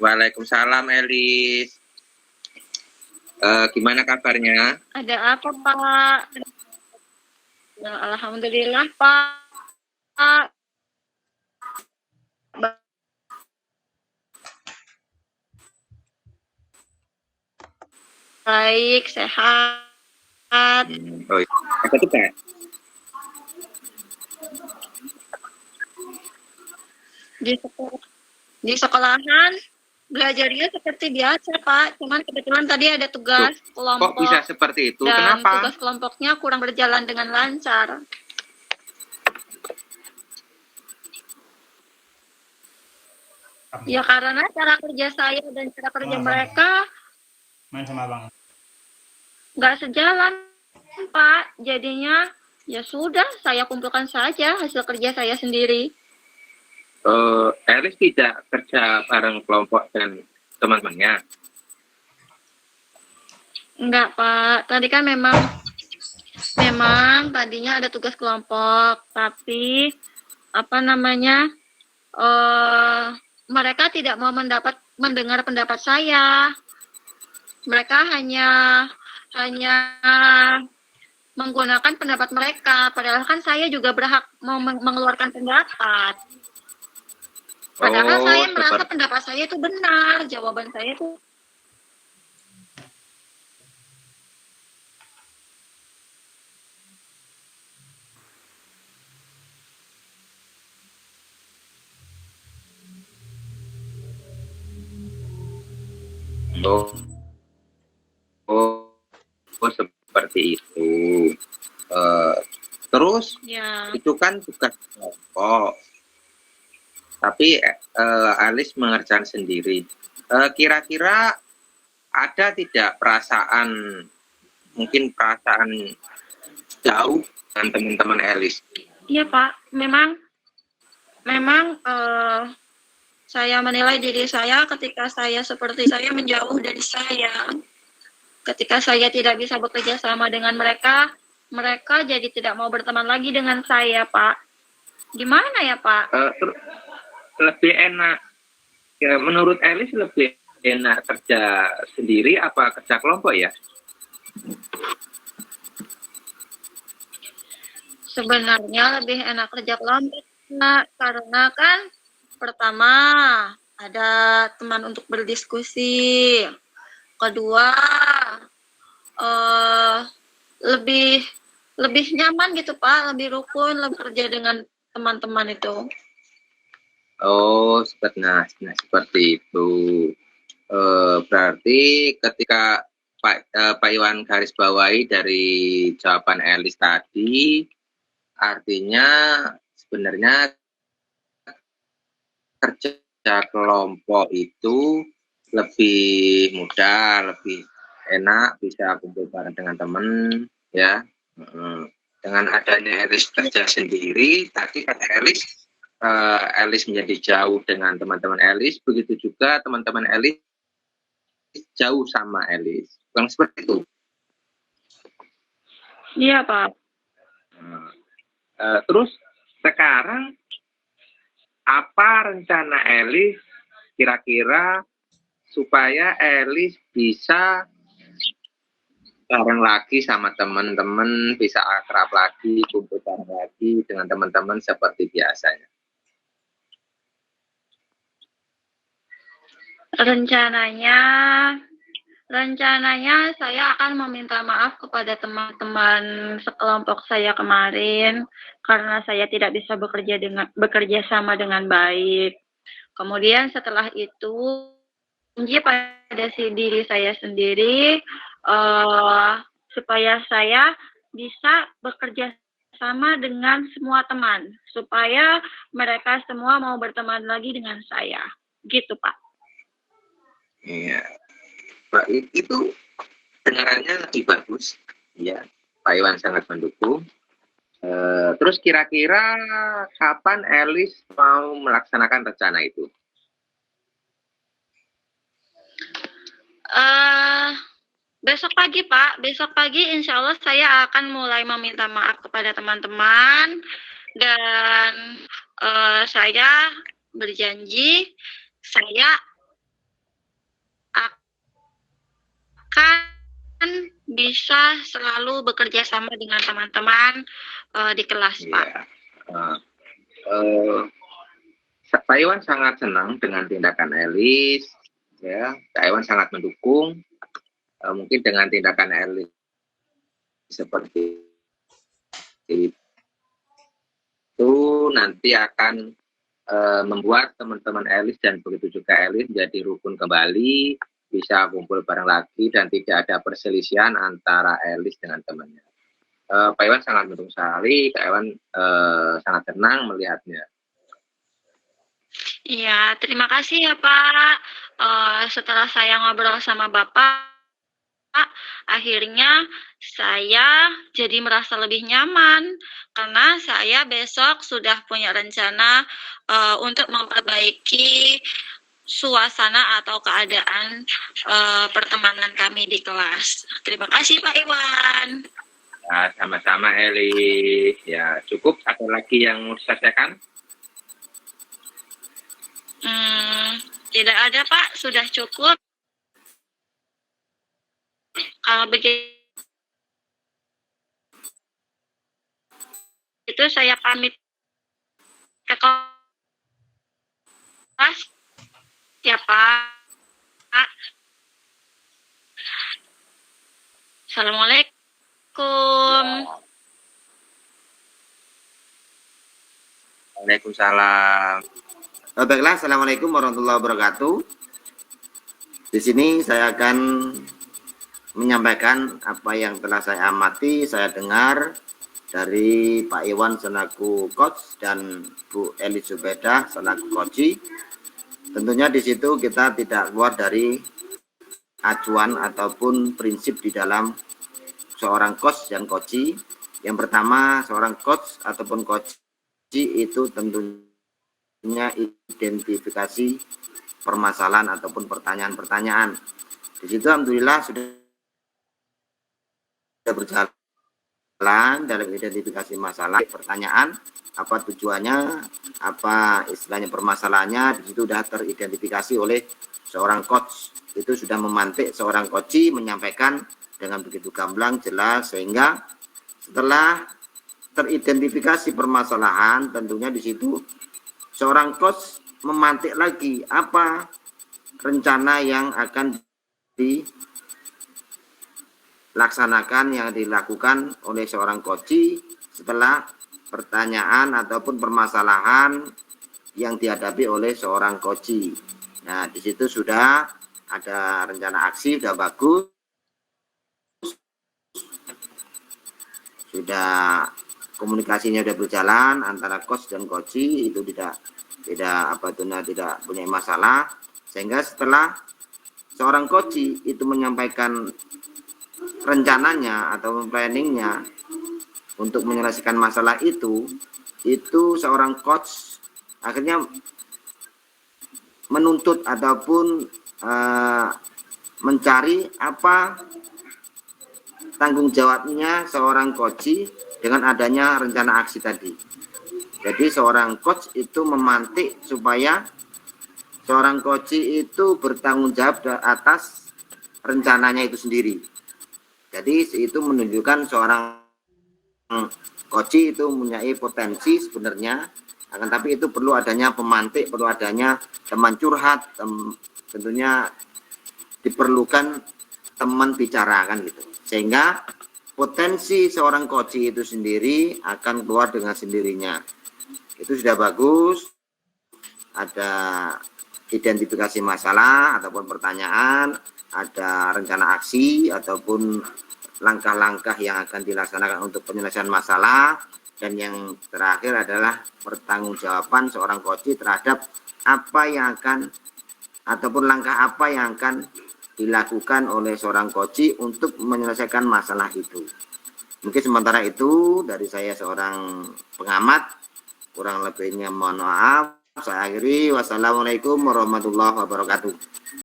Waalaikumsalam Elis. Gimana kabarnya? Ada apa Pak? Alhamdulillah Pak. Baik, sehat. Oh, apa tuh Kak? Di sekolahan belajarnya seperti biasa Pak, cuman kebetulan tadi ada tugas kelompok. Kok bisa seperti itu? Dan Kenapa? tugas kelompoknya kurang berjalan dengan lancar. Ya karena cara kerja saya dan cara kerja mereka main sama abang nggak sejalan Pak, jadinya ya sudah saya kumpulkan saja hasil kerja saya sendiri. Elis tidak kerja bareng kelompok dan teman-temannya? Enggak Pak, tadi kan memang tadinya ada tugas kelompok, tapi apa namanya mereka tidak mau mendengar pendapat saya. Mereka hanya menggunakan pendapat mereka, padahal kan saya juga berhak mau mengeluarkan pendapat. Padahal saya merasa pendapat saya itu benar, jawaban saya itu. Seperti itu. Terus ya, itu kan tugas kelompok. Tapi Elis mengerjakan sendiri. Kira-kira ada tidak perasaan jauh dengan teman-teman Elis? Iya Pak, memang saya menilai diri saya ketika saya seperti saya menjauh dari saya. Ketika saya tidak bisa bekerja sama dengan mereka jadi tidak mau berteman lagi dengan saya Pak. Gimana ya Pak? Lebih enak, ya, menurut Elis lebih enak kerja sendiri apa kerja kelompok ya? Sebenarnya lebih enak kerja kelompok karena kan pertama ada teman untuk berdiskusi, kedua lebih nyaman gitu Pak, lebih rukun, lebih kerja dengan teman-teman itu. Oh, seperti itu. Berarti ketika Pak Iwan garis bawahi dari jawaban Elis tadi, artinya sebenarnya kerja kelompok itu lebih mudah, lebih enak, bisa kumpul bareng dengan teman, ya. Dengan adanya Elis kerja sendiri, tadi kata Elis menjadi jauh dengan teman-teman Elis, begitu juga teman-teman Elis jauh sama Elis. Bukan seperti itu? Iya Pak. Terus sekarang apa rencana Elis kira-kira supaya Elis bisa bareng lagi sama teman-teman, bisa akrab lagi, kumpul bareng lagi dengan teman-teman seperti biasanya? Rencananya saya akan meminta maaf kepada teman-teman sekelompok saya kemarin karena saya tidak bisa bekerja sama dengan baik. Kemudian setelah itu janji pada diri saya sendiri supaya saya bisa bekerja sama dengan semua teman supaya mereka semua mau berteman lagi dengan saya. Gitu Pak. Iya, Pak, itu dengarannya lebih bagus, ya. Pak Iwan sangat mendukung. Terus kira-kira kapan Elis mau melaksanakan rencana itu? Besok pagi Pak, besok pagi insya Allah saya akan mulai meminta maaf kepada teman-teman dan saya berjanji saya akan bisa selalu bekerja sama dengan teman-teman di kelas, Pak. Ya. Pak Iwan sangat senang dengan tindakan Elis, ya. Pak Iwan sangat mendukung. Mungkin dengan tindakan Elis seperti itu nanti akan membuat teman-teman Elis dan begitu juga Elis menjadi rukun kembali, bisa kumpul bareng lagi dan tidak ada perselisihan antara Elis dengan temannya. Pak Iwan sangat mendukung sekali, Pak Iwan sangat senang melihatnya. Iya, terima kasih ya Pak. Setelah saya ngobrol sama Bapak, akhirnya saya jadi merasa lebih nyaman karena saya besok sudah punya rencana untuk memperbaiki suasana atau keadaan pertemanan kami di kelas. Terima kasih Pak Iwan. Ya, sama-sama Elis. Ya, cukup. Satu lagi yang mau diselesaikan? Tidak ada Pak, sudah cukup. Kalau begitu saya pamit ke kelas ya Pak. Assalamualaikum. Waalaikumsalam. Baiklah, assalamualaikum warahmatullahi wabarakatuh. Di sini saya akan menyampaikan apa yang telah saya amati, saya dengar dari Pak Iwan selaku coach dan Bu Elis Zubedah selaku coach. Tentunya di situ kita tidak keluar dari acuan ataupun prinsip di dalam seorang coach dan coach. Yang pertama, seorang coach ataupun coach itu tentunya identifikasi permasalahan ataupun pertanyaan-pertanyaan. Di situ alhamdulillah sudah berjalan dalam identifikasi masalah, pertanyaan, apa tujuannya, apa istilahnya permasalahannya, di situ sudah teridentifikasi oleh seorang coach. Itu sudah memantik seorang coach menyampaikan dengan begitu gamblang, jelas, sehingga setelah teridentifikasi permasalahan, tentunya di situ seorang coach memantik lagi apa rencana yang akan dilaksanakan, yang dilakukan oleh seorang coach setelah pertanyaan ataupun permasalahan yang dihadapi oleh seorang coach. Nah, di situ sudah ada rencana aksi, sudah bagus, sudah komunikasinya sudah berjalan antara coach dan coach, itu tidak punya masalah, sehingga setelah seorang coach itu menyampaikan rencananya atau planningnya untuk menyelesaikan masalah itu seorang coach akhirnya menuntut ataupun mencari apa tanggung jawabnya seorang coach dengan adanya rencana aksi tadi. Jadi seorang coach itu memantik supaya seorang coach itu bertanggung jawab atas rencananya itu sendiri. Jadi itu menunjukkan seorang coach itu mempunyai potensi sebenarnya, akan tapi itu perlu adanya pemantik, perlu adanya teman curhat, tentunya diperlukan teman bicara kan gitu. Sehingga potensi seorang coach itu sendiri akan keluar dengan sendirinya. Itu sudah bagus. Ada identifikasi masalah ataupun pertanyaan, ada rencana aksi ataupun langkah-langkah yang akan dilaksanakan untuk penyelesaian masalah, dan yang terakhir adalah pertanggungjawaban seorang coach terhadap apa yang akan ataupun langkah apa yang akan dilakukan oleh seorang coach untuk menyelesaikan masalah itu. Mungkin sementara itu dari saya seorang pengamat, kurang lebihnya mohon maaf. Saya akhiri, wassalamualaikum warahmatullahi wabarakatuh.